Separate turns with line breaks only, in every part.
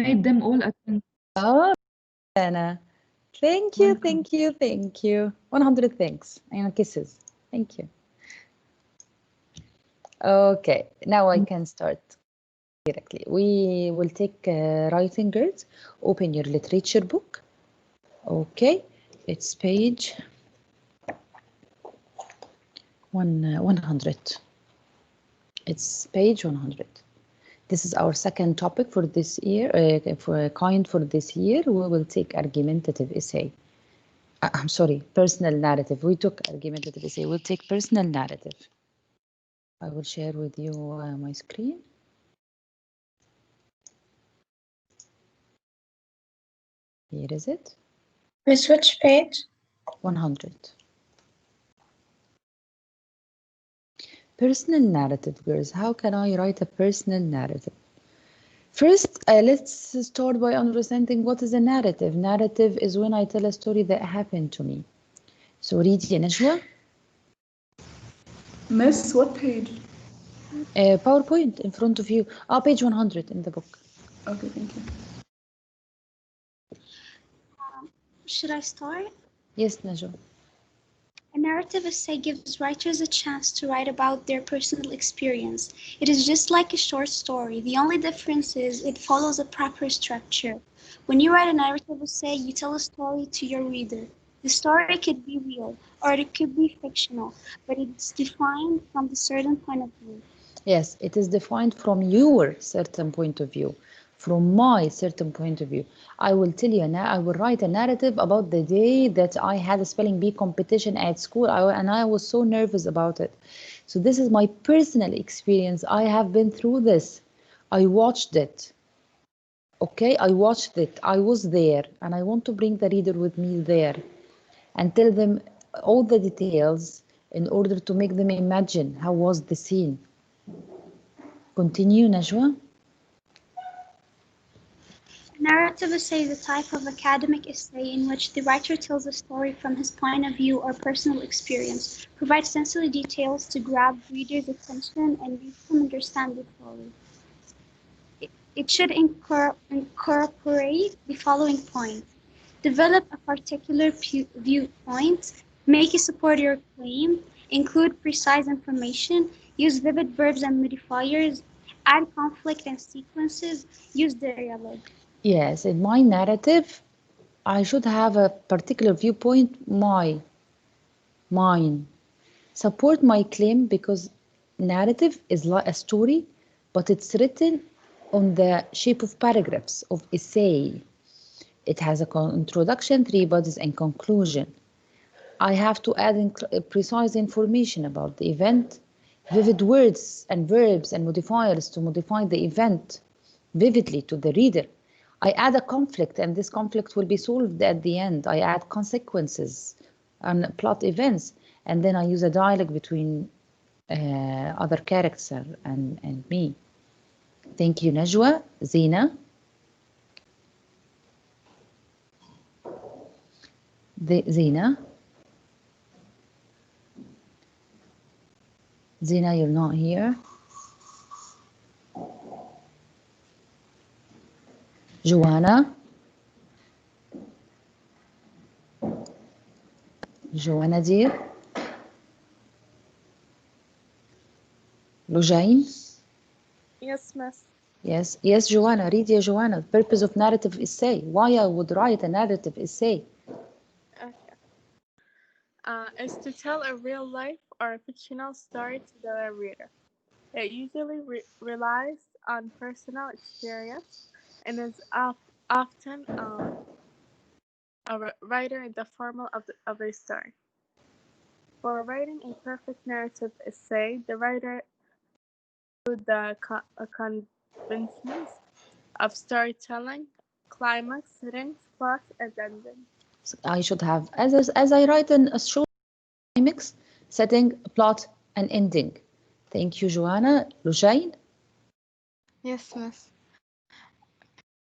made them all attend.
Oh, Anna. Thank you,
Welcome.
thank you, thank you. 100 thanks and kisses. Thank you. Okay, now I can start directly. We will take writing girls. Open your literature book. Okay, it's page 100. It's page 100. This is our second topic for this year, for this year. We will take argumentative essay. I'm sorry, personal narrative. We took argumentative essay. We'll take personal narrative. I will share with you my screen. Here is it.
Miss, which page?
100. Personal narrative, girls. How can I write a personal narrative? First, let's start by understanding what is a narrative. Narrative is when I tell a story that happened to me. So read يا نجوى.
Miss, what page?
PowerPoint in front of you. Page 100 in the book.
Okay, thank you.
Should I start?
Yes, Najwa.
A narrative essay gives writers a chance to write about their personal experience. It is just like a short story. The only difference is it follows a proper structure. When you write a narrative essay, you tell a story to your reader. The story could be real or it could be fictional, but it's defined from a certain point of view.
Yes, it is defined from your certain point of view, from my certain point of view. I will tell you now, I will write a narrative about the day that I had a spelling bee competition at school, and I was so nervous about it. So this is my personal experience. I have been through this. I watched it. Okay, I watched it. I was there, and I want to bring the reader with me there and tell them all the details in order to make them imagine how was the scene. Continue, Najwa.
Narrative essay is a type of academic essay in which the writer tells a story from his point of view or personal experience, provides sensory details to grab readers' attention and make them understand the story. It should incorporate the following points. Develop a particular viewpoint, make it support your claim, include precise information, use vivid verbs and modifiers, add conflict and sequences, use dialogue.
Yes, in my narrative, I should have a particular viewpoint, mine. Support my claim because narrative is like a story, but it's written on the shape of paragraphs of essay. It has a introduction, 3 bodies, and conclusion. I have to add precise information about the event, vivid words and verbs and modifiers to modify the event vividly to the reader. I add a conflict, and this conflict will be solved at the end. I add consequences and plot events, and then I use a dialogue between other character and me. Thank you, Najwa. Zina. Zina. Zina, you're not here. Joanna. Joanna dear. Lujain.
Yes, miss.
Yes, Joanna. Read your Joanna. Purpose of narrative essay. Why I would write a narrative essay.
Okay. Is to tell a real life or a fictional story to the reader. It usually relies on personal experience and is often a writer in the form of a story. For writing a perfect narrative essay, the writer includes the conventions of storytelling, climax, settings, plot, and ending.
I should have, as I write in a short climax, setting, plot, and ending. Thank you, Joanna. Lujain?
Yes, miss.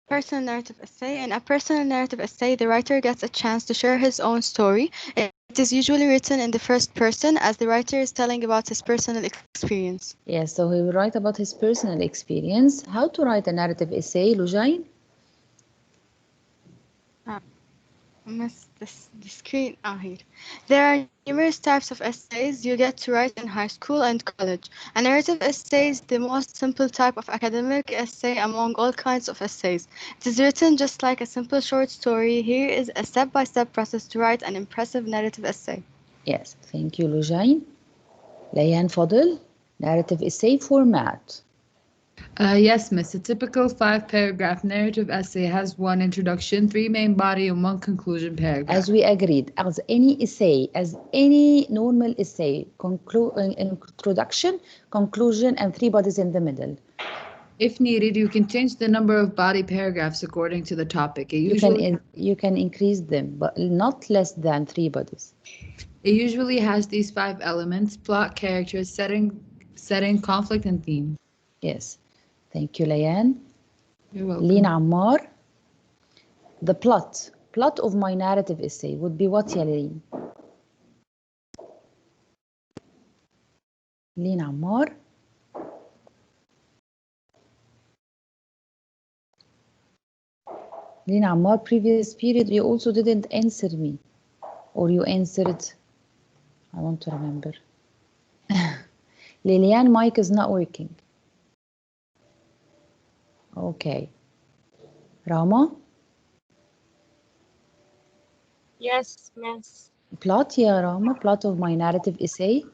Personal narrative essay. In a personal narrative essay, the writer gets a chance to share his own story. It is usually written in the first person as the writer is telling about his personal experience.
Yes, so he will write about his personal experience. How to write a narrative essay, Lujain?
Miss, the screen here. There are numerous types of essays you get to write in high school and college. A narrative essay is the most simple type of academic essay among all kinds of essays. It is written just like a simple short story. Here is a step-by-step process to write an impressive narrative essay.
Yes, thank you, Lujain. Layan Fadl, narrative essay format.
Yes, miss. A typical 5-paragraph narrative essay has one introduction, 3 main body, and 1 conclusion paragraph.
As we agreed, as any essay, as any normal essay, introduction, conclusion, and 3 bodies in the middle.
If needed, you can change the number of body paragraphs according to the topic.
You can increase them, but not less than 3 bodies.
It usually has these 5 elements: plot, characters, setting, conflict, and theme.
Yes. Thank you, Layan.
You're welcome.
Lina Ammar. The plot of my narrative essay would be what, Yalin? Lina Ammar. Lina Ammar, previous period, you also didn't answer me. Or you answered. I want to remember. Lilian, mic is not working. Okay. Rama?
Yes, miss.
Plot, yeah, Rama. Plot of my narrative essay.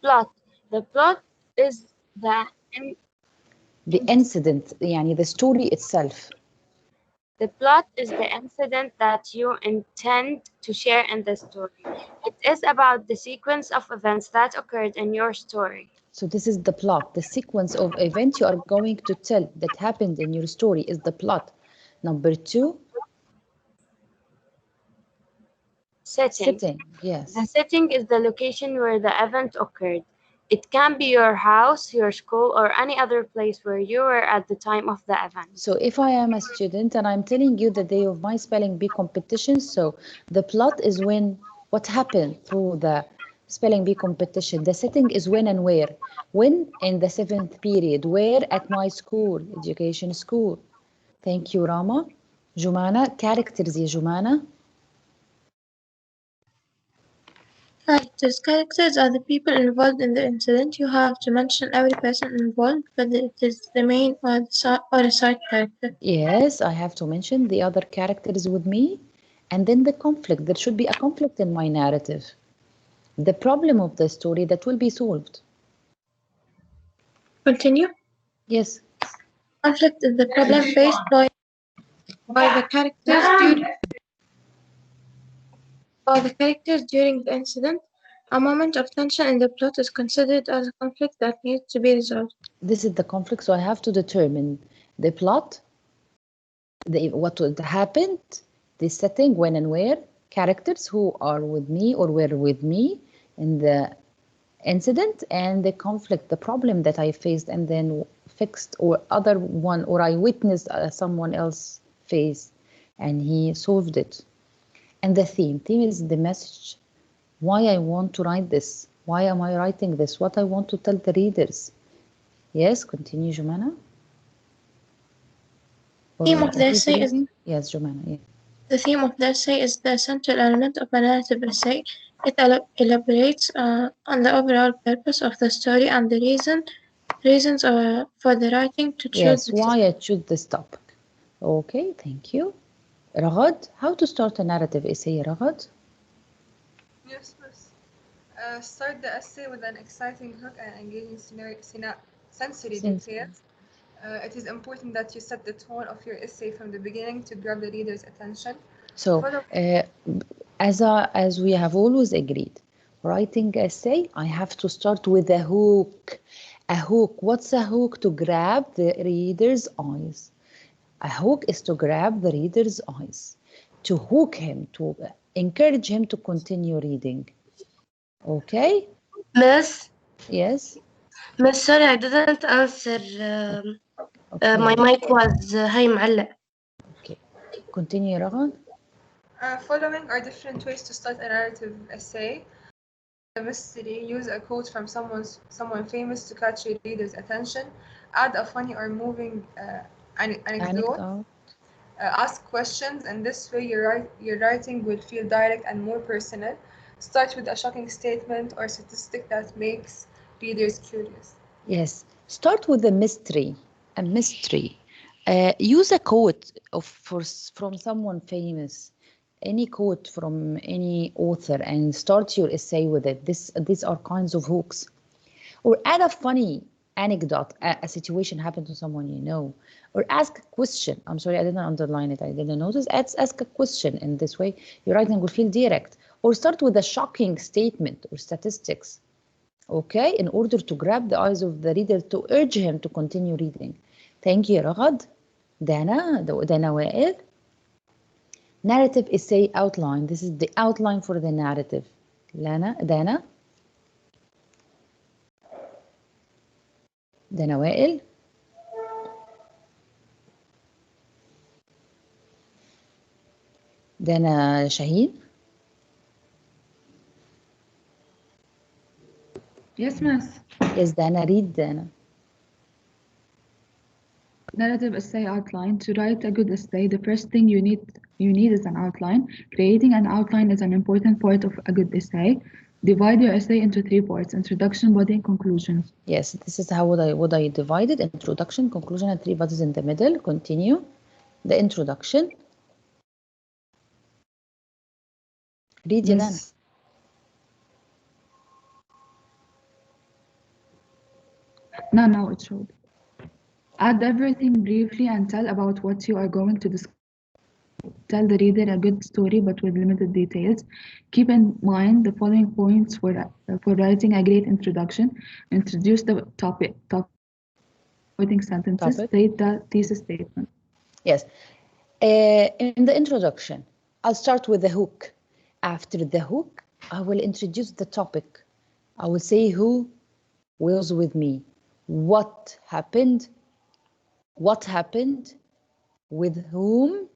Plot. The plot is the
incident, يعني the story itself.
The plot is the incident that you intend to share in the story. It is about the sequence of events that occurred in your story.
So this is the plot. The sequence of events you are going to tell that happened in your story is the plot. Number 2. Setting, yes.
The setting is the location where the event occurred. It can be your house, your school, or any other place where you were at the time of the event.
So if I am a student and I'm telling you the day of my spelling bee competition, so the plot is when, what happened through the spelling bee competition. The setting is when and where. When? In the 7th period. Where? At my school, education school. Thank you, Rama. Jumana, characters, ya Jumana.
Characters are the people involved in the incident. You have to mention every person involved, whether it is the main or a side character.
Yes, I have to mention the other characters with me. And then the conflict. There should be a conflict in my narrative. The problem of the story that will be solved.
Continue.
Yes.
Conflict is the problem faced by the characters during the incident. A moment of tension in the plot is considered as a conflict that needs to be resolved.
This is the conflict, so I have to determine the plot, what happened, the setting, when and where, characters who are with me or were with me in the incident, and the conflict, the problem that I faced and then fixed, or other one, or I witnessed someone else face and he solved it. And the theme is the message, why I want to write this, why am I writing this, what I want to tell the readers. Yes, continue, Jumana.
Theme of the essay is,
yes, Jumana. Yeah.
The theme of the essay is the central element of a narrative essay. It elaborates on the overall purpose of the story and the reasons for the writing to choose.
Yes, why I choose this topic. Okay, thank you. Raghad, how to start a narrative essay, Raghad?
Yes, miss. Start the essay with an exciting hook and engaging sensory details. It is important that you set the tone of your essay from the beginning to grab the reader's attention.
So, as we have always agreed, writing essay, I have to start with a hook. A hook. What's a hook? To grab the reader's eyes. A hook is to grab the reader's eyes, to hook him, to encourage him to continue reading. Okay?
Miss?
Yes?
Miss, sorry, I didn't answer.
Okay.
My mic was هاي معلق.
Okay. Continue, Raghad.
Following are different ways to start a narrative essay. The mystery, use a quote from someone famous to catch your reader's attention. Add a funny or moving anecdote. Ask questions, and this way your writing will feel direct and more personal. Start with a shocking statement or statistic that makes readers curious.
Yes, start with a mystery. A mystery. Use a quote from someone famous, any quote from any author, and start your essay with it. These are kinds of hooks. Or add a funny anecdote, a situation happened to someone you know. Or ask a question. I'm sorry, I didn't underline it. I didn't notice. Ask a question. In this way, your writing will feel direct. Or start with a shocking statement or statistics. Okay, in order to grab the eyes of the reader to urge him to continue reading. Thank you, Ragad. Dana Wael. Narrative essay outline. This is the outline for the narrative. Dana Wael. Dana Shaheen.
Yes, miss.
Yes, Dana, read Dana.
Narrative essay outline. To write a good essay, the first thing you need is an outline. Creating an outline is an important part of a good essay. Divide your essay into 3 parts: introduction, body, and conclusions.
Yes, this is how would I divide it: introduction, conclusion, and 3 bodies in the middle. Continue. The introduction. Read Dana.
Miss. No, it showed. Add everything briefly and tell about what you are going to discuss. Tell the reader a good story but with limited details. Keep in mind the following points for writing a great introduction. Introduce the topic, supporting sentences, state the thesis statement.
Yes. In the introduction, I'll start with the hook. After the hook, I will introduce the topic. I will say who was with me, what happened, with whom,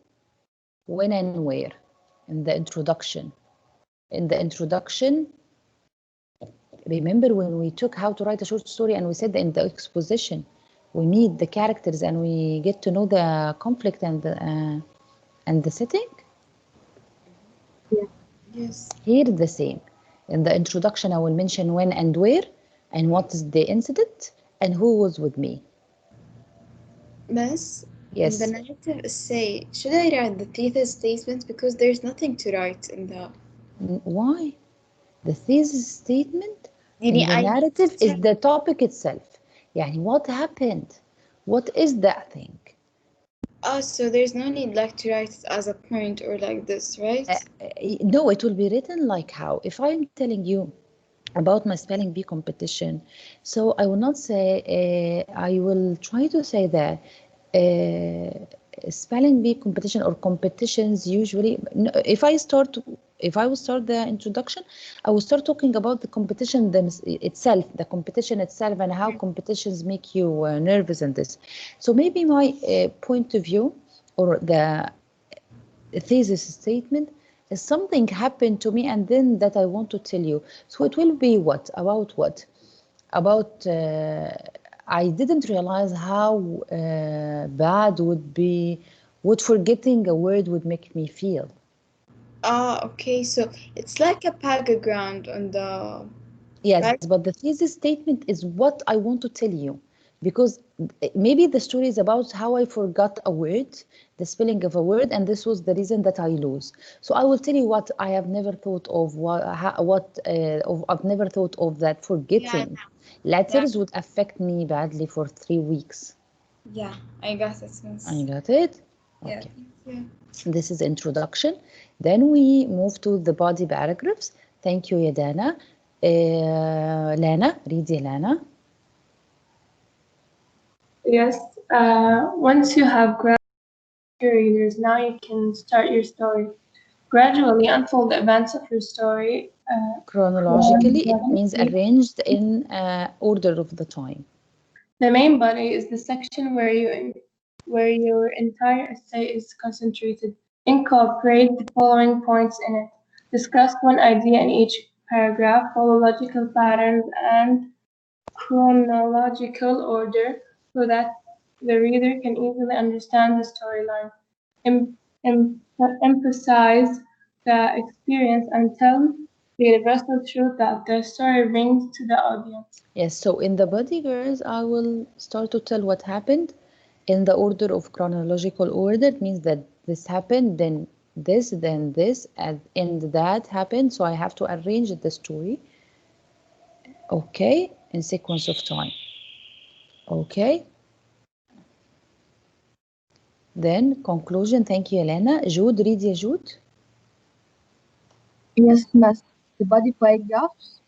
when and where. In the introduction. Remember when we took how to write a short story and we said that in the exposition, we meet the characters and we get to know the conflict and the setting?
Yes.
Here the same. In the introduction, I will mention when and where and what is the incident and who was with me.
Miss,
Yes.
in the narrative essay, should I write the thesis statement because there's nothing to write in the...
Why? The thesis statement in
يعني
the narrative is the topic itself. يعني what happened? What is that thing?
Oh, so there's no need like to write it as a point or like this, right?
No, it will be written like how? If I'm telling you about my spelling bee competition, so I will not say, I will try to say that spelling bee competition or competitions usually, if I will start the introduction, I will start talking about the competition itself, and how competitions make you nervous and this. So maybe my point of view or the thesis statement is something happened to me and then that I want to tell you. So it will be what? About what? About I didn't realize how bad would forgetting a word would make me feel.
Ah, okay. So it's like a background on the...
Yes,
right?
but the thesis statement is what I want to tell you. Because maybe the story is about how I forgot a word, the spelling of a word, and this was the reason that I lose. So I will tell you what I have never thought of, I've never thought of that forgetting letters would affect me badly for 3 weeks.
Yeah, I got it. Miss.
I got it?
Yeah.
Okay.
Yeah.
This is introduction. Then we move to the body paragraphs. Thank you, Yadana. Lana, read Lana.
Yes, once you have grabbed your readers, now you can start your story. Gradually unfold the events of your story.
Chronologically, it means arranged in order of the time.
The main body is the section where your entire essay is concentrated. Incorporate the following points in it. Discuss one idea in each paragraph. Follow logical patterns and chronological order so that the reader can easily understand the storyline. emphasize the experience and tell the universal truth that the story brings to the audience.
Yes, so in the body, girls, I will start to tell what happened in the order of chronological order. It means that this happened, then this, and that happened. So I have to arrange the story, okay, in sequence of time. Okay. Then conclusion. Thank you, Elena. Jude, read ya, Jude.
Yes, miss. The body paragraphs.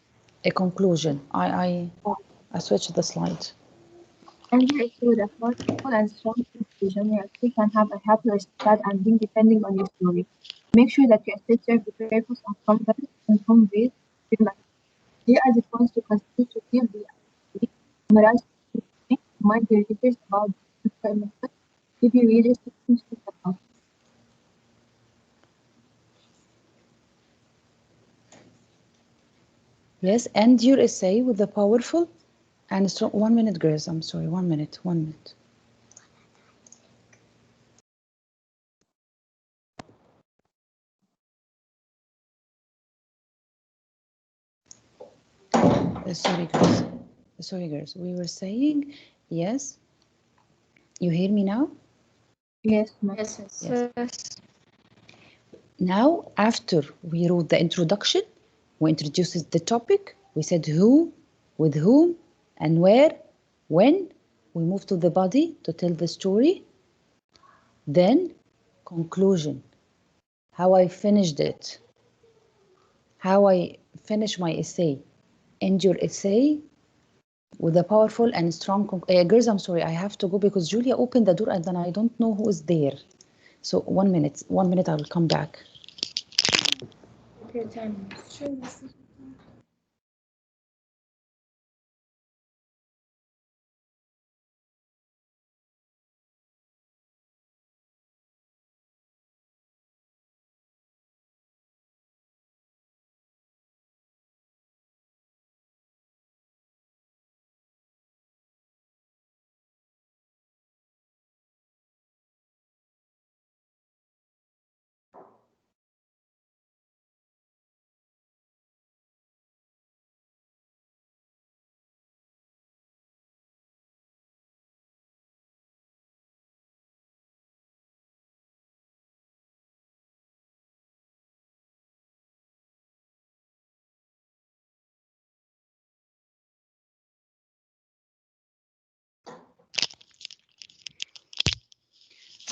A conclusion. I switched the slide.
And here is with a thoughtful and strong conclusion. Your essay can have a happy or sad ending depending on your story. Make sure that your essay serves the purpose of conveying and conveys the message. Here are the points to consider to keep the essay summarize, remind your readers about the method, give your readers something to think about.
Yes, end your essay with a powerful and strong. 1 minute, girls. I'm sorry. 1 minute. 1 minute. Sorry, girls. Sorry, girls. We were saying, yes. You hear me now?
Yes,
Yes,
Yes.
Now, after we wrote the introduction, we introduced the topic. We said who, with whom, and where, when. We moved to the body to tell the story. Then, conclusion. How I finished it. How I finished my essay. End your essay with a powerful and strong. Girls, I'm sorry, I have to go because Julia opened the door and then I don't know who is there. So 1 minute. 1 minute, I will come back.
Take your time. Sure.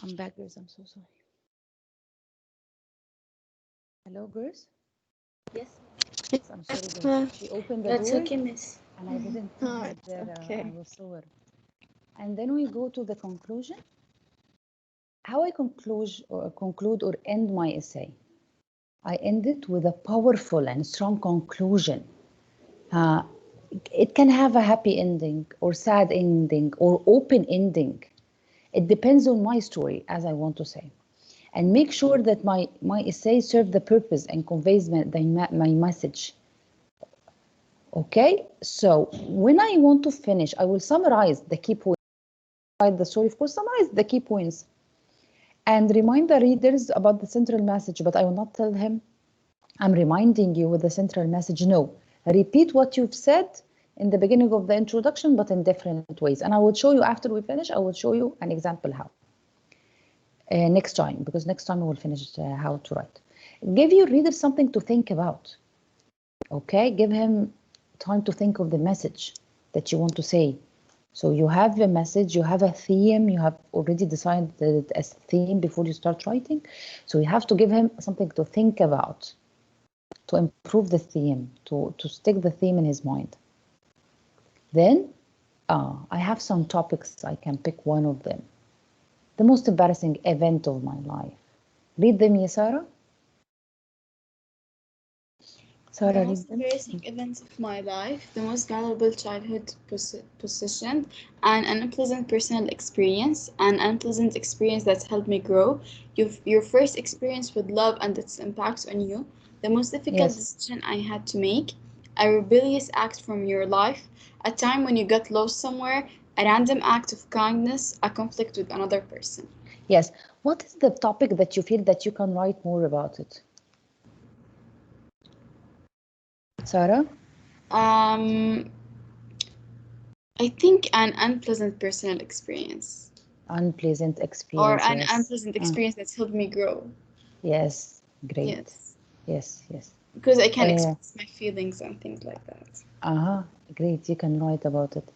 I'm back, girls. I'm so sorry. Hello, girls.
Yes.
I'm sorry,
Yes,
girls. She opened the
That's
door
okay, miss.
and I didn't
No,
know
it's
that I
okay.
was so worried. And then we go to the conclusion. How I conclude or end my essay. I end it with a powerful and strong conclusion. It can have a happy ending or sad ending or open ending. It depends on my story, as I want to say. And make sure that my essay serves the purpose and conveys my message. Okay, so when I want to finish, I will summarize the key points. The story, of course, summarize the key points and remind the readers about the central message, but I will not tell him I'm reminding you with the central message. No, repeat what you've said in the beginning of the introduction, but in different ways. And I will show you after we finish, I will show you an example how. Next time, because next time we will finish how to write. Give your reader something to think about. Okay, give him time to think of the message that you want to say. So you have a message, you have a theme, you have already decided a theme before you start writing. So you have to give him something to think about, to improve the theme, to stick the theme in his mind. Then I have some topics, I can pick one of them. The most embarrassing event of my life. Read them, Yasara.
The
Sarah,
most
read them.
embarrassing events of my life, the most valuable childhood possession, an unpleasant personal experience, an unpleasant experience that helped me grow, your first experience with love and its impact on you, the most difficult
Yes.
decision I had to make, a rebellious act from your life, a time when you got lost somewhere, a random act of kindness, a conflict with another person.
Yes. What is the topic that you feel that you can write more about it? Sarah?
I think an unpleasant personal experience.
Unpleasant
Or
experience.
an
Yes.
unpleasant experience that's helped me grow.
Yes. Great.
Yes.
Yes. Yes.
Because I can express my feelings and things like that.
Great. You can write about it.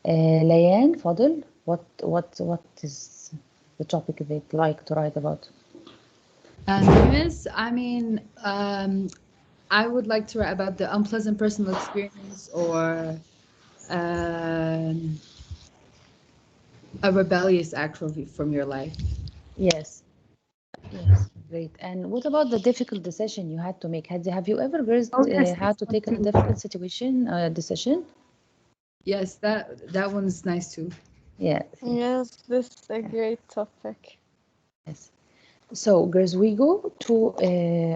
Layan, Fadl, what is the topic they'd like to write about?
Yes, I mean, I would like to write about the unpleasant personal experience or a rebellious act from your life.
Yes. Yes, great. And what about the difficult decision you had to make? Have you ever girls
yes,
had to take a difficult situation decision?
Yes, that one's nice too.
Yes.
Yes, this is a great topic.
Yes. So, girls, we go to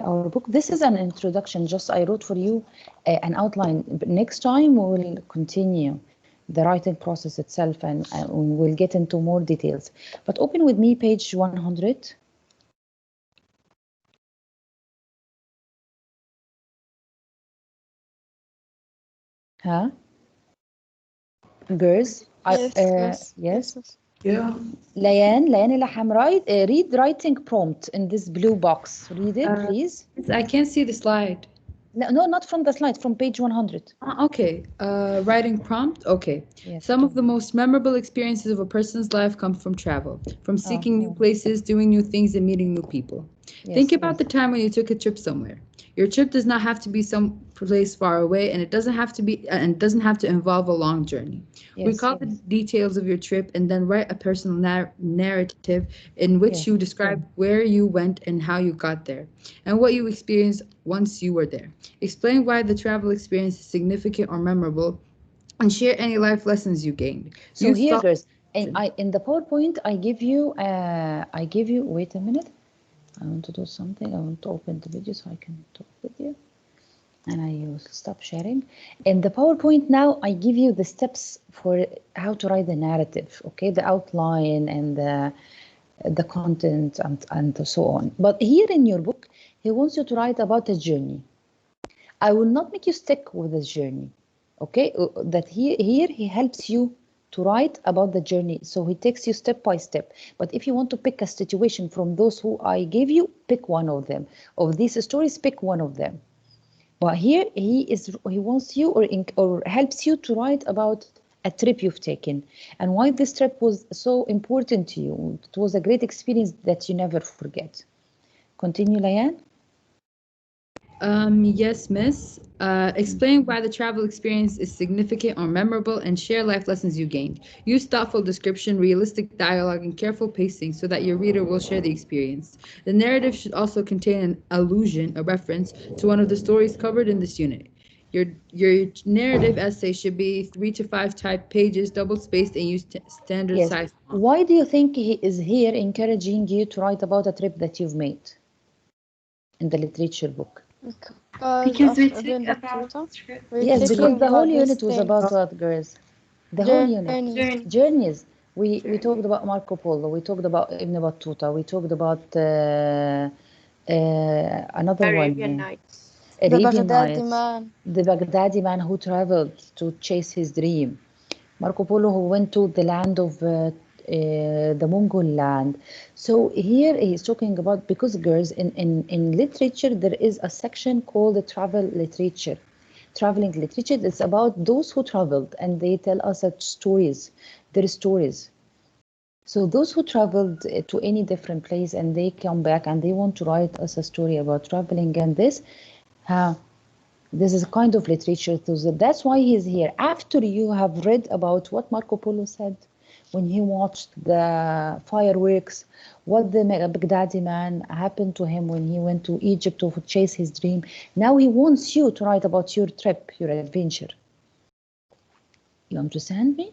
our book. This is an introduction. Just I wrote for you an outline. But next time we will continue the writing process itself, and we'll get into more details. But open with me page 100. Huh? Girls, yes.
Yeah.
Layan Ilham, read writing prompt in this blue box. Read it, please.
I can't see the slide.
No, not from the slide, from page 100.
Okay. Writing prompt. Okay.
Yes.
Some of the most memorable experiences of a person's life come from travel, from seeking new places, doing new things, and meeting new people.
Yes,
Think about the time when you took a trip somewhere. Your trip does not have to be some place far away, and it doesn't have to involve a long journey. Recall the details of your trip and then write a personal narrative in which you describe where you went and how you got there, and what you experienced once you were there. Explain why the travel experience is significant or memorable, and share any life lessons you gained.
So here, girls, in the PowerPoint, I give you. Wait a minute. I want to do something. I want to open the video so I can talk with you. And I will stop sharing. In the PowerPoint now, I give you the steps for how to write the narrative, okay? The outline and the content and so on. But here in your book, he wants you to write about a journey. I will not make you stick with this journey, okay? That here he helps you to write about the journey. So he takes you step by step. But if you want to pick a situation from those who I gave you, pick one of them. Of these stories, pick one of them. But here he wants you or helps you to write about a trip you've taken and why this trip was so important to you. It was a great experience that you never forget. Continue, Layan.
Yes, miss. Explain why the travel experience is significant or memorable and share life lessons you gained. Use thoughtful description, realistic dialogue, and careful pacing so that your reader will share the experience. The narrative should also contain an allusion, a reference, to one of the stories covered in this unit. Your narrative essay should be 3 to 5 type pages, double-spaced, and use standard size.
Why do you think he is here encouraging you to write about a trip that you've made in the literature book?
Because we take about
yes, because the whole unit was about what, girls? The whole unit. Journeys. We talked about Marco Polo. We talked about Ibn Battuta. We talked about another
Arabian
one.
Nights.
Arabian Nights. The Baghdadi man who traveled to chase his dream. Marco Polo who went to the land of the Mongol land. So here he's talking about, because girls, in literature there is a section called travel literature. Traveling literature is about those who traveled and they tell us stories, their stories. So those who traveled to any different place and they come back and they want to write us a story about traveling, and this is a kind of literature. So that's why he's here. After you have read about what Marco Polo said when he watched the fireworks, what the Baghdadi man happened to him when he went to Egypt to chase his dream. Now he wants you to write about your trip, your adventure. You understand me?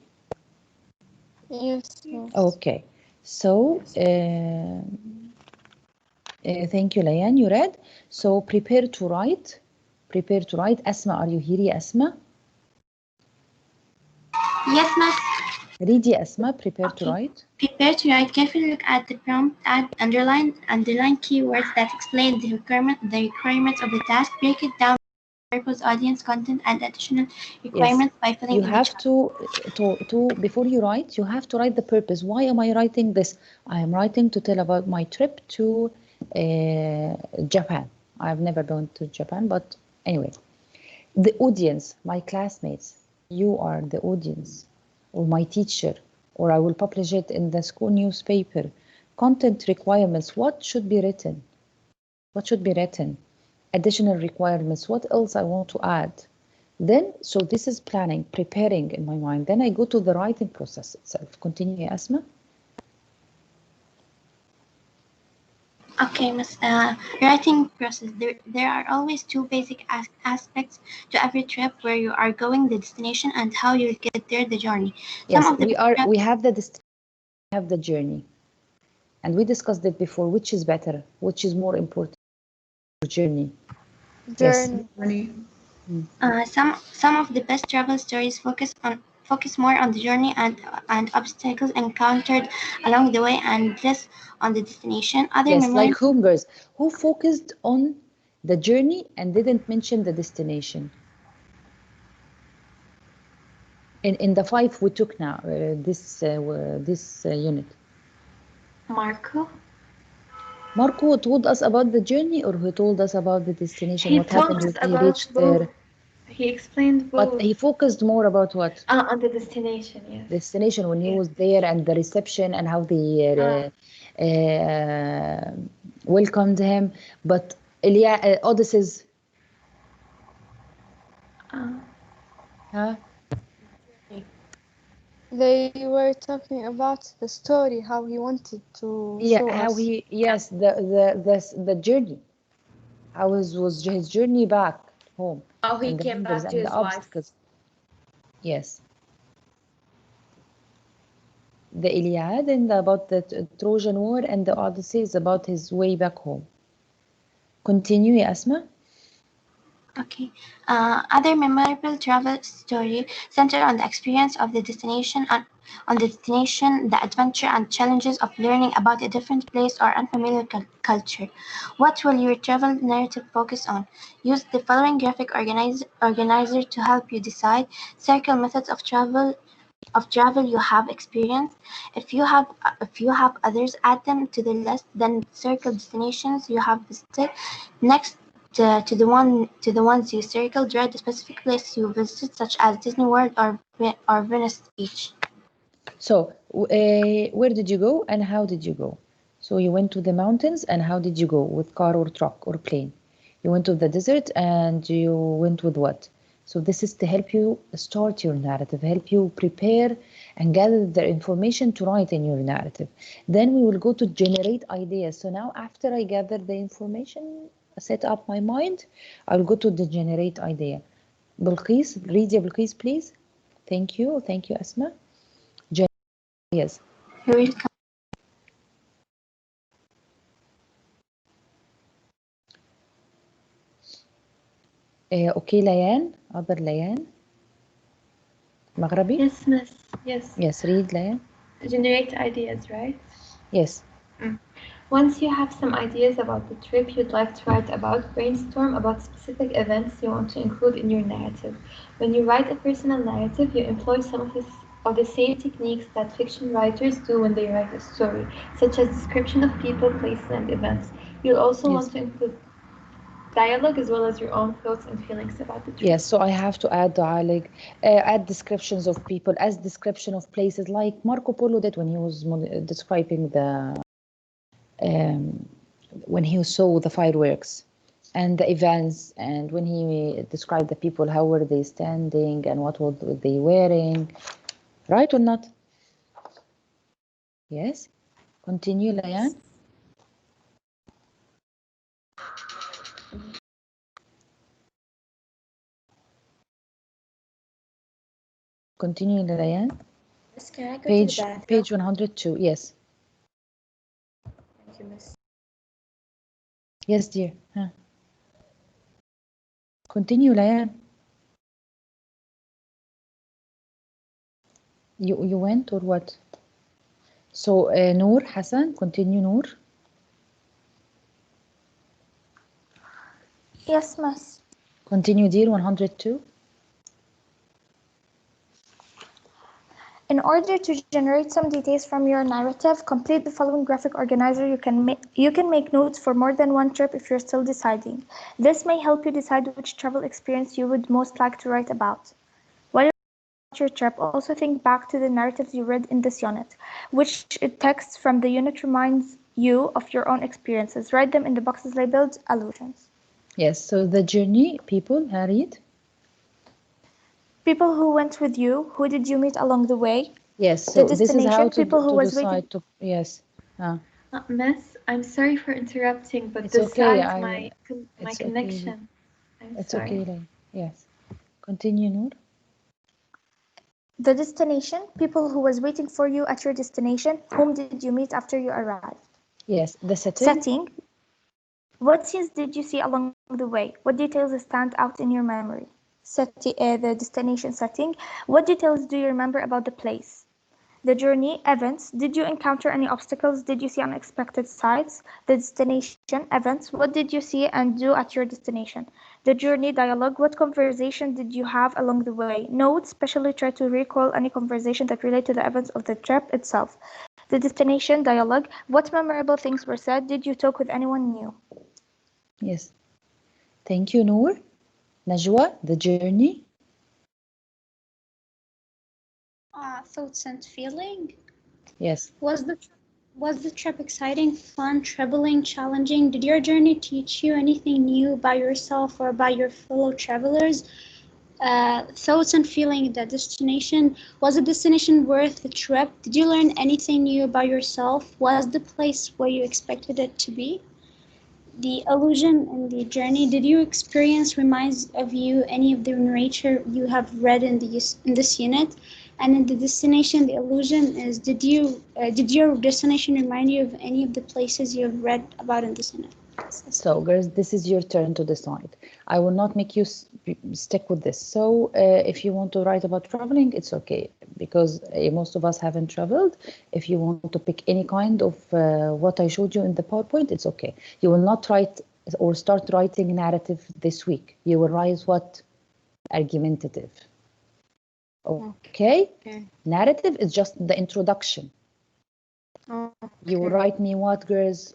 Yes.
Okay. So, thank you, Layan. You read. So prepare to write. Prepare to write. Asma, are you here, Asma?
Yes, ma'am.
Read يا أسماء. Prepare to
Okay.
write.
Prepare to write. Carefully look at the prompt. Add underline keywords that explain the requirements of the task. Break it down purpose, audience, content, and additional requirements by filling
You
in the
have
chat.
to before you write, you have to write the purpose. Why am I writing this? I am writing to tell about my trip to Japan. I've never been to Japan, but anyway, the audience, my classmates, you are the audience, or my teacher, or I will publish it in the school newspaper. Content requirements, what should be written? What should be written? Additional requirements, what else I want to add? Then, so this is planning, preparing in my mind. Then I go to the writing process itself. Continue, Asma.
Okay, Miss. Writing process. There are always two basic aspects to every trip: where you are going, the destination, and how you get there, the journey.
Yes, we have the destination, we have the journey, and we discussed it before. Which is better? Which is more important? Journey.
Journey.
Some of the best travel stories focus more on the journey and obstacles encountered along the way and less on the destination.
Yes, like whom, girls? Who focused on the journey and didn't mention the destination? In the 5 we took now, this unit. Marco told us about the journey, or he told us about the destination?
He
what happened
talked
when he
about
reached
both.
there?
He explained both.
But he focused more about what?
On the destination, yes.
Destination, when he was there, and the reception, and how they welcomed him. But Odysseus. Huh?
They were talking about the story, how he wanted to show
how
us.
he, yes, the journey. How was his journey back home?
How he
and the
came
hinders
back to
and
his
the
wife.
obstacles. Yes. The Iliad and about the Trojan War, and the Odyssey is about his way back home. Continue, Asma.
Okay. Other memorable travel story center on the experience of the destination, the adventure and challenges of learning about a different place or unfamiliar culture. What will your travel narrative focus on? Use the following graphic organizer to help you decide. Circle methods of travel you have experienced. If you have others, add them to the list. Then circle destinations you have visited. Next, to the ones you circled, write the specific place you visited, such as Disney World or Venice Beach.
So, where did you go and how did you go? So you went to the mountains, and how did you go? With car or truck or plane? You went to the desert, and you went with what? So this is to help you start your narrative, help you prepare and gather the information to write in your narrative. Then we will go to generate ideas. So now, after I gather the information, set up my mind, I'll go to the generate idea. Bilqis, read ya Bilqis, please. Thank you, Asma. Yes.
Here it comes.
Okay, Layan, other Layan. Maghrabi?
Yes, miss. Yes.
Yes, read Layan.
Generate ideas, right?
Yes.
Once you have some ideas about the trip you'd like to write about, brainstorm about specific events you want to include in your narrative. When you write a personal narrative, you employ some of the same techniques that fiction writers do when they write a story, such as description of people, places, and events. You'll also want to include dialogue as well as your own thoughts and feelings about the trip.
Yes, so I have to add dialogue, add descriptions of people, as description of places, like Marco Polo did when he was describing the when he saw the fireworks and the events, and when he described the people, how were they standing and what were they wearing, right or not? Yes. Continue, Layan. Continue, Layan.
Miss, can I go to the bathroom?
Page 102. Yes.
Thank you, Miss.
Yes, dear. Continue, Layan. You went or what? So Noor, Hassan, continue Noor.
Yes, miss.
Continue dear 102.
In order to generate some details from your narrative, complete the following graphic organizer. You can make notes for more than one trip if you're still deciding. This may help you decide which travel experience you would most like to write about. While you're about your trip, also think back to the narratives you read in this unit. Which text from the unit reminds you of your own experiences? Write them in the boxes labeled allusions.
Yes, so the journey, people, Harriet.
People who went with you, who did you meet along the way?
Yes,
The
so this is how
destination, people who
to
was waiting.
decide to, yes.
Miss, I'm sorry for interrupting, but
It's okay,
besides my
it's okay.
connection, I'm
It's
sorry.
okay, Lay. Yes. Continue, Noor.
The destination, people who was waiting for you at your destination, whom did you meet after you arrived?
Yes, the setting.
Setting, what scenes did you see along the way? What details stand out in your memory? The destination setting, what details do you remember about the place? The journey, events, did you encounter any obstacles? Did you see unexpected sights? The destination, events, what did you see and do at your destination? The journey, dialogue, what conversation did you have along the way? Notes, especially try to recall any conversation that relate to the events of the trip itself. The destination, dialogue, what memorable things were said? Did you talk with anyone new?
Yes. Thank you, Noor. Najwa, the journey.
Thoughts and feeling.
Yes.
Was the trip exciting, fun, troubling, challenging? Did your journey teach you anything new about yourself or about your fellow travelers? Thoughts and feeling, the destination. Was the destination worth the trip? Did you learn anything new about yourself? Was the place where you expected it to be? The illusion and the journey. Did your experience reminds of you any of the narrator you have read in this unit? And in the destination, the illusion is did your destination remind you of any of the places you have read about in this unit?
So, girls, this is your turn to decide. I will not make you stick with this. So, if you want to write about traveling, it's okay because most of us haven't traveled. If you want to pick any kind of what I showed you in the PowerPoint, it's okay. You will not write or start writing narrative this week. You will write what? Argumentative. Okay? Narrative is just the introduction. You will write me what, girls?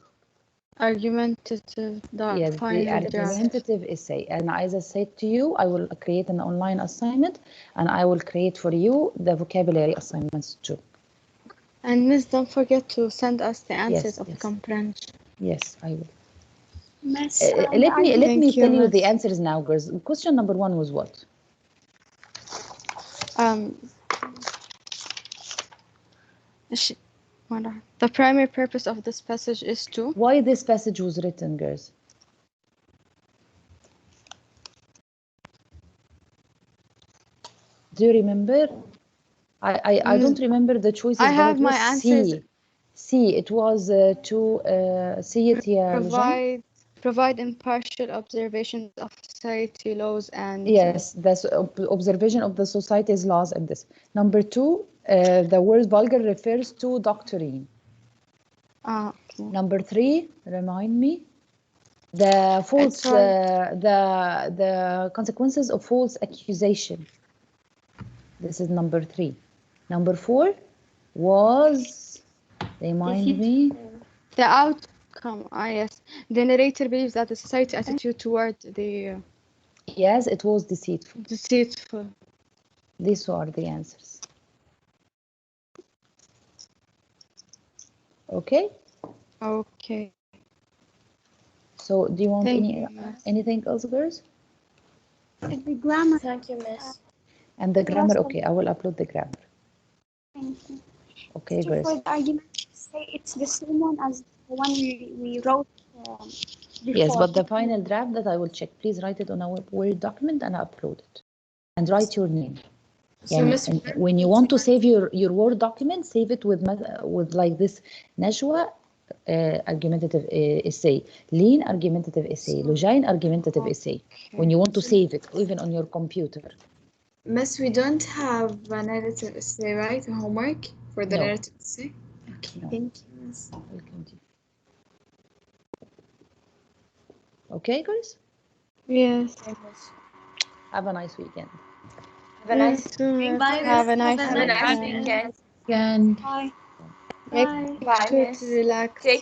Argumentative.
Yes, the argumentative essay. And as I said to you, I will create an online assignment and I will create for you the vocabulary assignments too.
And Miss, don't forget to send us the answers of the comprehension.
Yes, I will.
Miss,
let me tell you the answers now, girls. Question number 1 was what?
The primary purpose of this passage is to...
Why this passage was written, girls? Do you remember? I don't remember the choices.
I have my answers.
C. It was to see it here.
Provide impartial observations of society laws and...
Yes, that's observation of the society's laws and this. Number 2, the word vulgar refers to doctrine.
Okay.
Number 3, remind me, the false, the consequences of false accusation. This is number 3. Number 4 was, remind me.
The outcome, yes. The narrator believes that the society attitude toward the...
Yes, it was deceitful.
Deceitful.
These are the answers. Okay?
Okay.
So, do you want anything else, girls?
The grammar.
Thank you, Miss.
And the grammar, okay, I will upload the grammar.
Thank you.
Okay,
so
girls.
For the argument, say it's the same one as the one we wrote before.
Yes, but the final draft that I will check, please write it on a Word document and upload it. And write your name.
So
when you want to save your Word document, save it with like this Najwa argumentative essay, Lean argumentative essay, Lujain argumentative essay. When you want to save it, even on your computer.
Miss, we don't have a narrative essay, right? A homework for the
No.
narrative essay? Okay,
No.
thank you, Miss.
Welcome to. Okay, guys?
Yes.
Have a nice weekend.
Have a nice
Bye,
Have a
Miss.
nice
Have a nice
weekend.
weekend.
Weekend.
Bye.
Make
Bye.
Bye,
sure
miss.
to relax.
Take